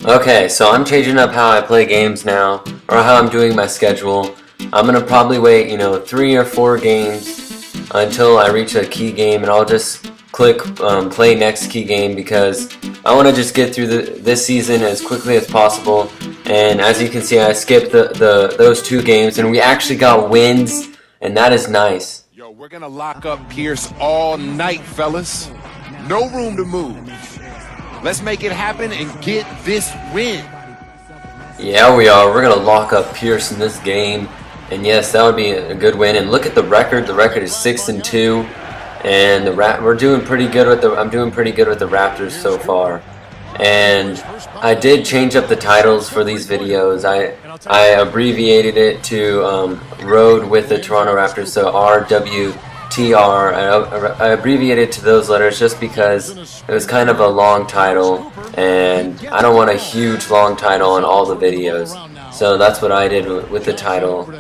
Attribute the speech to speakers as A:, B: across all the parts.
A: Okay, so I'm changing up how I play games now, or how I'm doing my schedule. I'm gonna probably wait, 3 or 4 games until I reach a key game, and I'll just click play next key game because I want to just get through this season as quickly as possible. And as you can see, I skipped those 2 games, and we actually got wins, and that is nice.
B: Yo, we're gonna lock up Pierce all night, fellas. No room to move. Let's make it happen and get this win.
A: Yeah, we are. We're gonna lock up Pierce in this game, and yes, that would be a good win. And look at the record. The record is 6-2, and we're doing pretty good with I'm doing pretty good with the Raptors so far. And I did change up the titles for these videos. I abbreviated it to Road with the Toronto Raptors, so RWTR. I abbreviated to those letters just because it was kind of a long title, and I don't want a huge long title on all the videos. So that's what I did with the title.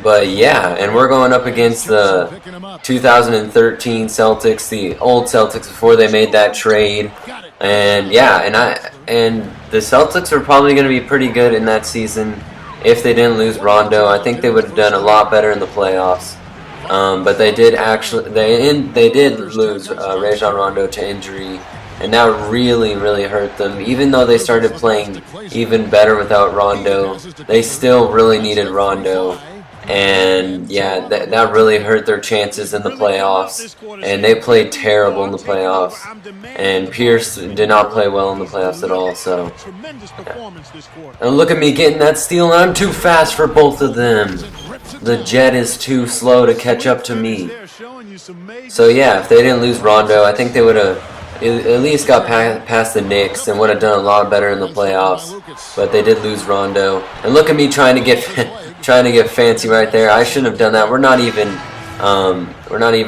A: But yeah, and we're going up against the 2013 Celtics, the old Celtics before they made that trade. And yeah, and the Celtics are probably going to be pretty good in that season if they didn't lose Rondo. I think they would have done a lot better in the playoffs. But they did actually they did lose Rajon Rondo to injury, and that really hurt them. Even though they started playing even better without Rondo, they still really needed Rondo. And yeah, that really hurt their chances in the playoffs, and they played terrible in the playoffs, and Pierce did not play well in the playoffs at all. So yeah. And look at me getting that steal, and I'm too fast for both of them. The Jet is too slow to catch up to me. So yeah, if they didn't lose Rondo, I think they would have at least got past the Knicks and would have done a lot better in the playoffs. But they did lose Rondo, and look at me trying to get fancy right there. I shouldn't have done that. We're not even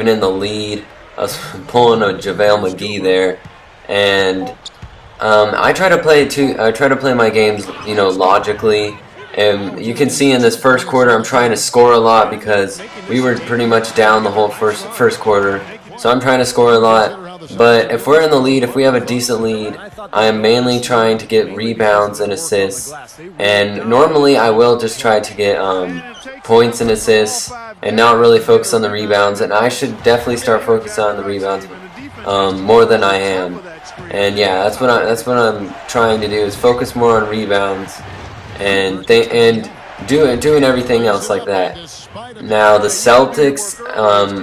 A: in the lead. I was pulling a JaVale McGee there, and I try to play my games, logically. And you can see in this first quarter, I'm trying to score a lot because we were pretty much down the whole first quarter. So I'm trying to score a lot. But if we're in the lead, if we have a decent lead, I am mainly trying to get rebounds and assists. And normally I will just try to get points and assists and not really focus on the rebounds. And I should definitely start focusing on the rebounds more than I am. And yeah, that's what I'm trying to do, is focus more on rebounds and doing everything else like that. Now the Celtics,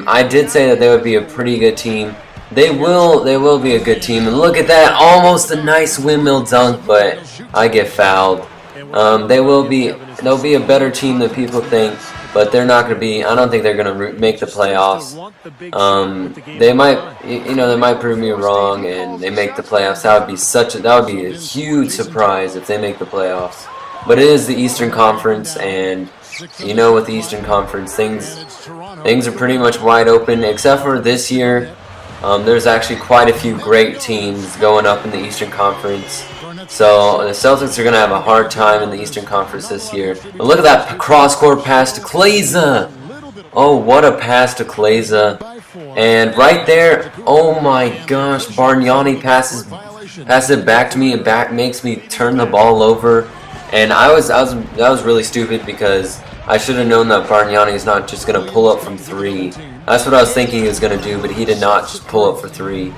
A: I did say that they would be a pretty good team. They will be a good team, and look at that, almost a nice windmill dunk, but I get fouled. They'll be a better team than people think, but they're not going to be. I don't think they're going to make the playoffs. They might prove me wrong and they make the playoffs. That would be a huge surprise if they make the playoffs. But it is the Eastern Conference, and with the Eastern Conference, things are pretty much wide open, except for this year. There's actually quite a few great teams going up in the Eastern Conference. So the Celtics are going to have a hard time in the Eastern Conference this year. But look at that cross-court pass to Kleza. Oh, what a pass to Kleza. And right there, oh my gosh, Bargnani passes it back to me, and makes me turn the ball over. And that was really stupid because I should have known that Bargnani is not just going to pull up from 3. That's what I was thinking he was going to do, but he did not just pull up for 3.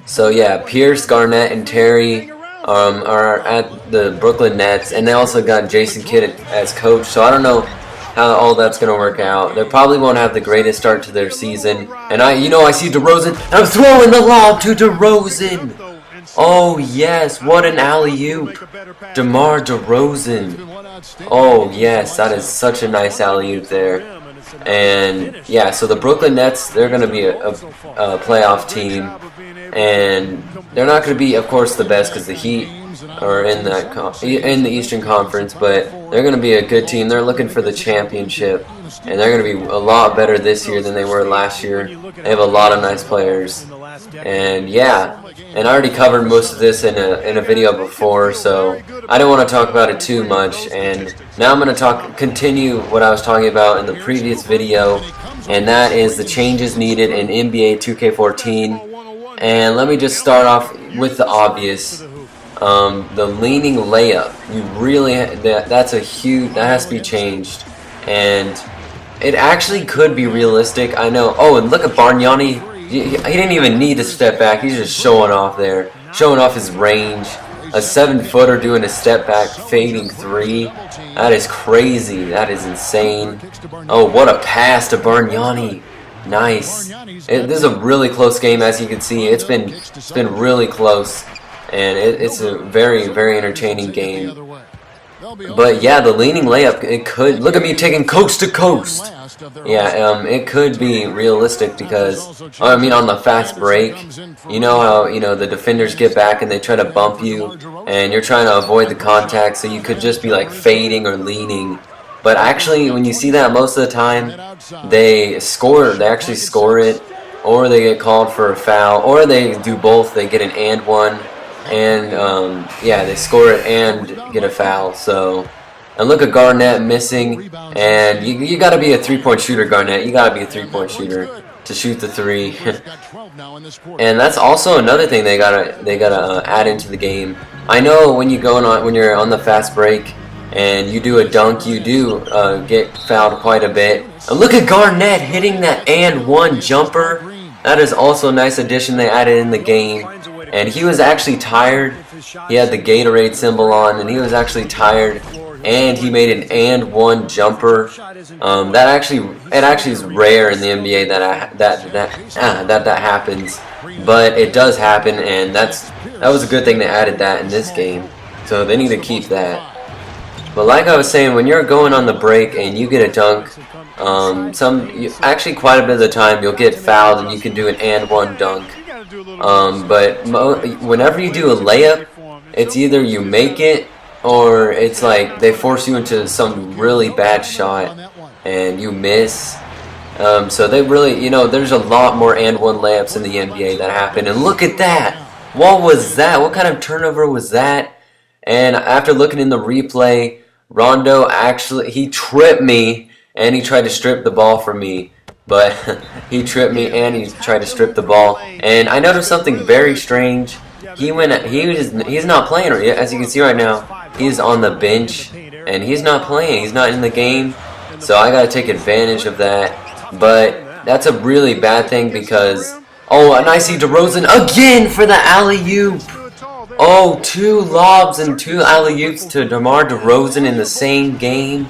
A: So yeah, Pierce, Garnett, and Terry are at the Brooklyn Nets, and they also got Jason Kidd as coach. So I don't know how all that's going to work out. They probably won't have the greatest start to their season. And I see DeRozan, and I'm throwing the lob to DeRozan. Oh yes, what an alley-oop. DeMar DeRozan. Oh yes, that is such a nice alley-oop there. And yeah, so the Brooklyn Nets, they're going to be a playoff team, and they're not going to be, of course, the best because the Heat are in the Eastern Conference, but they're going to be a good team. They're looking for the championship, and they're going to be a lot better this year than they were last year. They have a lot of nice players, and yeah, and I already covered most of this in a video before, so I don't want to talk about it too much. And now I'm going to continue what I was talking about in the previous video, and that is the changes needed in NBA 2K14. And let me just start off with the obvious. The leaning layup, you really that's a huge, that has to be changed, and it actually could be realistic. I know. Oh, and look at Bargnani. He didn't even need to step back. He's just showing off there, showing off his range. A 7-footer doing a step back fading 3. That is crazy. That is insane. Oh, what a pass to Bargnani. Nice. This is a really close game, as you can see. It's been really close, and it's a very, very entertaining game. But yeah, the leaning layup, it could, look at me taking coast to coast. Yeah, it could be realistic because, I mean, on the fast break, you know how, the defenders get back and they try to bump you, and you're trying to avoid the contact, so you could just be like fading or leaning. But actually, when you see that most of the time, they actually score it, or they get called for a foul, or they do both, they get an and one, and yeah, they score it and get a foul. So, and look at Garnett missing, and you got to be a 3-point shooter, Garnett. You got to be a 3-point shooter to shoot the 3. And that's also another thing they gotta add into the game. I know when you're on the fast break and you do a dunk, you do get fouled quite a bit. And look at Garnett hitting that and one jumper. That is also a nice addition they added in the game. And he was actually tired. He had the Gatorade symbol on, and he was actually tired. And he made an and one jumper. That actually is rare in the NBA that happens, but it does happen, and that was a good thing they added that in this game. So they need to keep that. But like I was saying, when you're going on the break and you get a dunk, actually quite a bit of the time you'll get fouled and you can do an and one dunk. But whenever you do a layup, it's either you make it or it's like they force you into some really bad shot and you miss. So they really, there's a lot more and one layups in the NBA that happen. And look at that! What was that? What kind of turnover was that? And after looking in the replay, Rondo he tripped me and he tried to strip the ball from me. But he tripped me and he tried to strip the ball. And I noticed something very strange. He's not playing, as you can see right now. He's on the bench and he's not playing. He's not in the game. So I gotta take advantage of that. But that's a really bad thing because, oh, and I see DeRozan again for the alley-oop. Oh, 2 lobs and 2 alley-oops to DeMar DeRozan in the same game.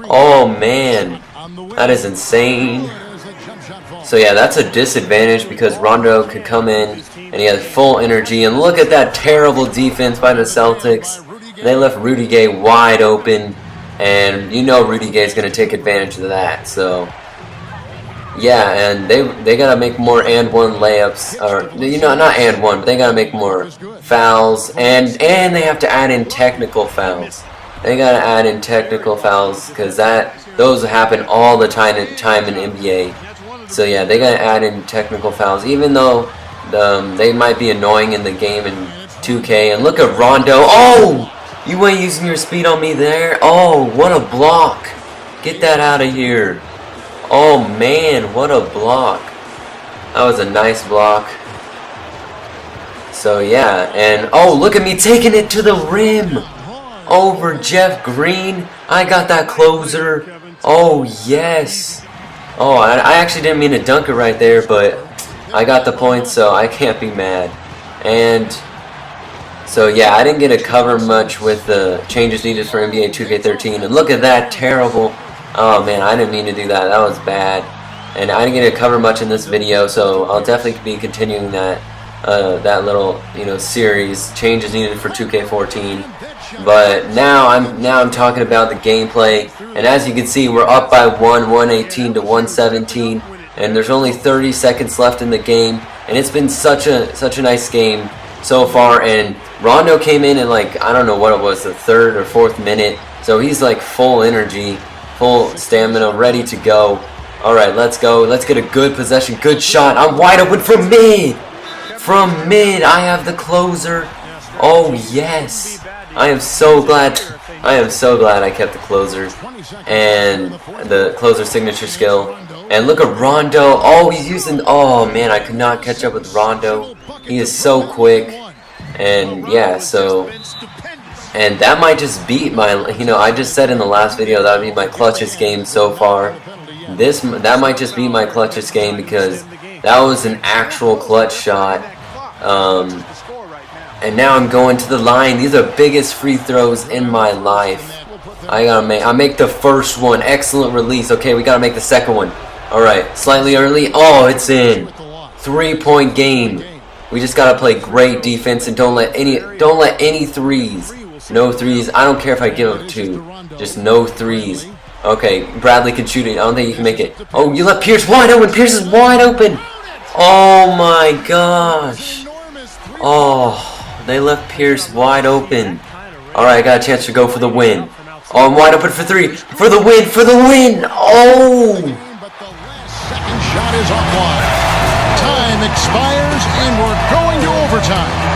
A: Oh man, that is insane. So yeah, that's a disadvantage because Rondo could come in and he has full energy. And look at that terrible defense by the Celtics. They left Rudy Gay wide open, and Rudy Gay is going to take advantage of that. So yeah, and they got to make more and one layups, or not and one, but they got to make more fouls, and they have to add in technical fouls. They got to add in technical fouls because those happen all the time in NBA. So yeah, they got to add in technical fouls, even though they might be annoying in the game in 2K. And look at Rondo. Oh, you ain't using your speed on me there. Oh, what a block. Get that out of here. Oh man, what a block. That was a nice block. So yeah, and oh, look at me taking it to the rim over Jeff Green. I got that closer. Oh yes. Oh, I actually didn't mean to dunk it right there, but I got the point, so I can't be mad. And so yeah, I didn't get to cover much with the changes needed for NBA 2K13. And look at that terrible. Oh man, I didn't mean to do that. That was bad. And I didn't get to cover much in this video, so I'll definitely be continuing that little series, changes needed for 2K14. But now I'm talking about the gameplay, and as you can see, we're up by 118 to 117, and there's only 30 seconds left in the game, and it's been such a nice game so far. And Rondo came in like, I don't know what it was, the 3rd or 4th minute, so he's like full energy, full stamina, ready to go. Alright, let's go. Let's get a good possession, good shot. I'm wide open from mid. From mid, I have the closer. Oh yes. I am so glad I kept the closer and the closer signature skill. And look at Rondo. Oh, he's using. Oh man, I could not catch up with Rondo. He is so quick. And yeah, so, and that might just beat my, I just said in the last video that would be my clutchest game so far. That might just be my clutchest game because that was an actual clutch shot. And now I'm going to the line. These are biggest free throws in my life. I make the first one. Excellent release. Okay, we gotta make the second one. Alright, slightly early. Oh, it's in. 3-point game. We just gotta play great defense and don't let any threes. No threes. I don't care if I give up 2. Just no threes. Okay, Bradley can shoot it. I don't think you can make it. Oh, you let Pierce wide open. Pierce is wide open. Oh my gosh. Oh, they left Pierce wide open. Alright, I got a chance to go for the win. Oh, I'm wide open for 3. For the win. For the win. Oh.
C: Second shot is offline. Time expires and we're going to overtime.